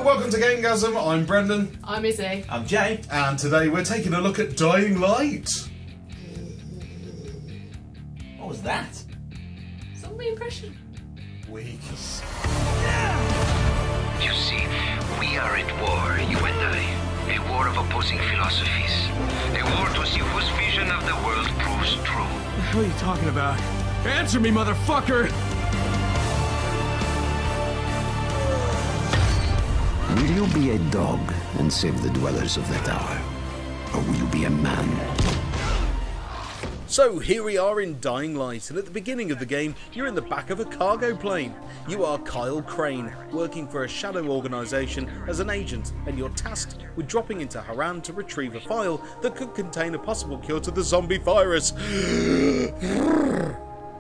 welcome to GameGazm. I'm Brendan. I'm Izzy. I'm Jay. And today we're taking a look at Dying Light. What was that? Zombie impression. Weak. You see, we are at war, you and I. A war of opposing philosophies. A war to see whose vision of the world proves true. What the hell are you talking about? Answer me, motherfucker! Will you be a dog and save the dwellers of the tower? Or will you be a man? So here we are in Dying Light, and at the beginning of the game you're in the back of a cargo plane. You are Kyle Crane, working for a shadow organisation as an agent, and you're tasked with dropping into Haran to retrieve a file that could contain a possible cure to the zombie virus.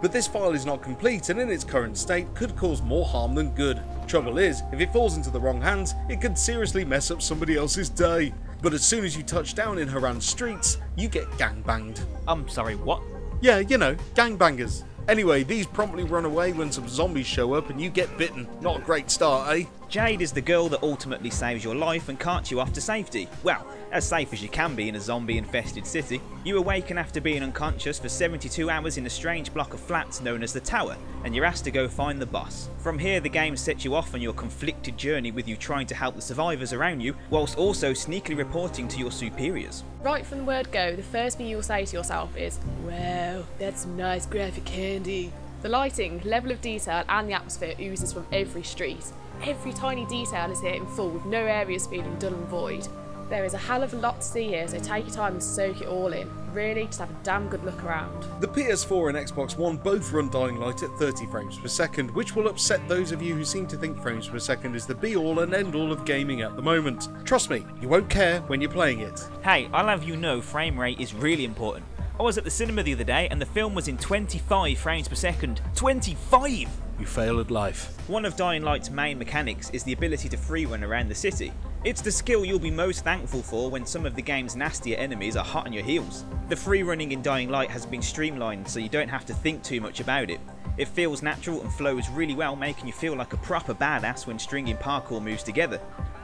But this file is not complete, and in its current state could cause more harm than good. Trouble is, if it falls into the wrong hands, it could seriously mess up somebody else's day. But as soon as you touch down in Haran's streets, you get gangbanged. I'm sorry, what? Yeah, you know, gangbangers. Anyway, these promptly run away when some zombies show up and you get bitten. Not a great start, eh? Jade is the girl that ultimately saves your life and carts you off to safety. Well, as safe as you can be in a zombie-infested city. You awaken after being unconscious for 72 hours in a strange block of flats known as the Tower, and you're asked to go find the boss. From here, the game sets you off on your conflicted journey with you trying to help the survivors around you, whilst also sneakily reporting to your superiors. Right from the word go, the first thing you'll say to yourself is, wow, that's some nice graphic candy. The lighting, level of detail and the atmosphere oozes from every street. Every tiny detail is here in full with no areas feeling dull and void. There is a hell of a lot to see here, so take your time and soak it all in. Really, just have a damn good look around. The PS4 and Xbox One both run Dying Light at 30 frames per second, which will upset those of you who seem to think frames per second is the be-all and end-all of gaming at the moment. Trust me, you won't care when you're playing it. Hey, I'll have you know frame rate is really important. I was at the cinema the other day and the film was in 25 frames per second. 25! You fail at life. One of Dying Light's main mechanics is the ability to free run around the city. It's the skill you'll be most thankful for when some of the game's nastier enemies are hot on your heels. The free running in Dying Light has been streamlined so you don't have to think too much about it. It feels natural and flows really well, making you feel like a proper badass when stringing parkour moves together.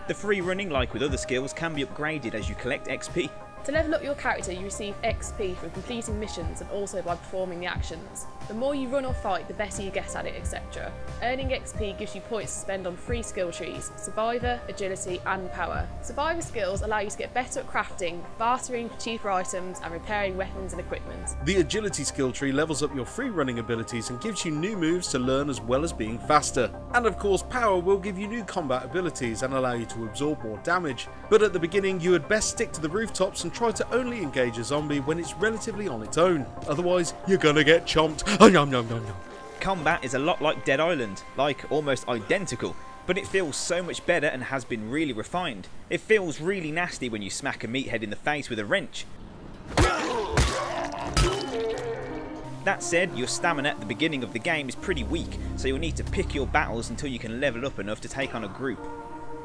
The free running, like with other skills, can be upgraded as you collect XP. To level up your character, you receive XP from completing missions and also by performing the actions. The more you run or fight, the better you get at it, etc. Earning XP gives you points to spend on 3 skill trees: Survivor, Agility and Power. Survivor skills allow you to get better at crafting, bartering for cheaper items and repairing weapons and equipment. The Agility skill tree levels up your free running abilities and gives you new moves to learn as well as being faster. And of course, Power will give you new combat abilities and allow you to absorb more damage. But at the beginning, you had best stick to the rooftops and try to only engage a zombie when it's relatively on its own. Otherwise, you're gonna get chomped. Combat is a lot like Dead Island, like almost identical, but it feels so much better and has been really refined. It feels really nasty when you smack a meathead in the face with a wrench. That said, your stamina at the beginning of the game is pretty weak, so you'll need to pick your battles until you can level up enough to take on a group.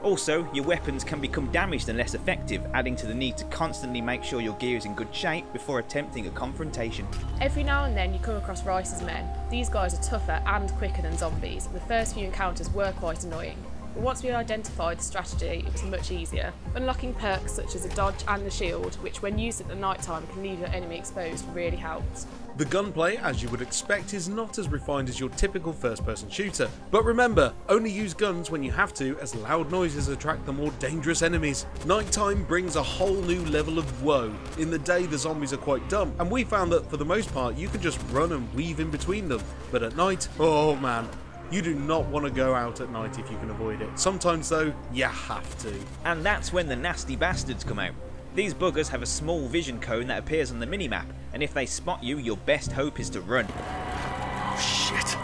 Also, your weapons can become damaged and less effective, adding to the need to constantly make sure your gear is in good shape before attempting a confrontation. Every now and then you come across Rice's men. These guys are tougher and quicker than zombies, and the first few encounters were quite annoying. But once we identified the strategy, it was much easier. Unlocking perks such as a dodge and the shield, which when used at the night time can leave your enemy exposed, really helps. The gunplay, as you would expect, is not as refined as your typical first-person shooter. But remember, only use guns when you have to, as loud noises attract the more dangerous enemies. Nighttime brings a whole new level of woe. In the day, the zombies are quite dumb, and we found that for the most part, you can just run and weave in between them. But at night, oh man. You do not want to go out at night if you can avoid it. Sometimes though, you have to. And that's when the nasty bastards come out. These buggers have a small vision cone that appears on the minimap, and if they spot you, your best hope is to run. Oh shit,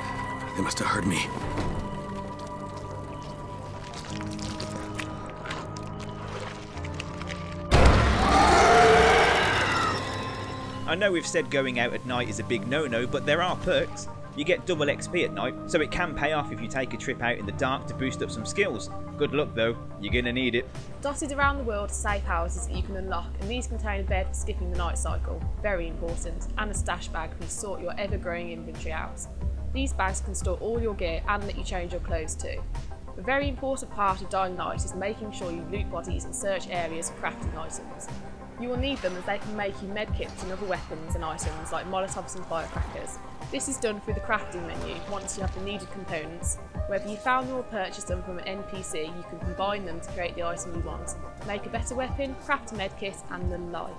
they must have heard me. I know we've said going out at night is a big no-no, but there are perks. You get double XP at night, so it can pay off if you take a trip out in the dark to boost up some skills. Good luck though, you're gonna need it. Dotted around the world are safe houses that you can unlock, and these contain a bed for skipping the night cycle, very important, and a stash bag for you to sort your ever-growing inventory out. These bags can store all your gear and let you change your clothes too. A very important part of Dying Light is making sure you loot bodies and search areas for crafting items. You will need them as they can make you medkits and other weapons and items like molotovs and firecrackers. This is done through the crafting menu once you have the needed components. Whether you found them or purchased them from an NPC, you can combine them to create the item you want, make a better weapon, craft a medkit and the like.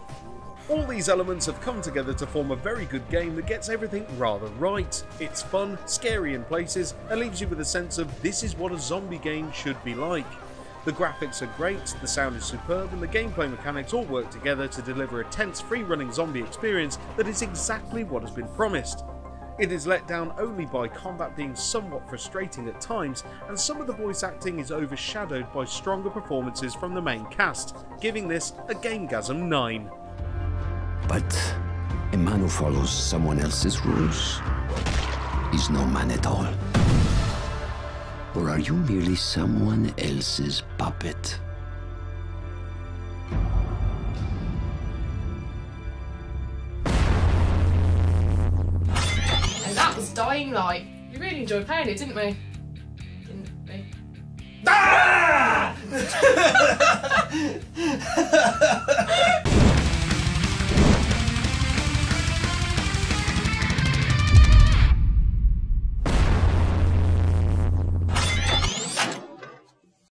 All these elements have come together to form a very good game that gets everything rather right. It's fun, scary in places, and leaves you with a sense of this is what a zombie game should be like. The graphics are great, the sound is superb, and the gameplay mechanics all work together to deliver a tense free-running zombie experience that is exactly what has been promised. It is let down only by combat being somewhat frustrating at times, and some of the voice acting is overshadowed by stronger performances from the main cast, giving this a GameGazm 9. But a man who follows someone else's rules is no man at all. Or are you merely someone else's puppet? And that was Dying Light. We really enjoyed playing it, didn't we? Didn't we? Ah!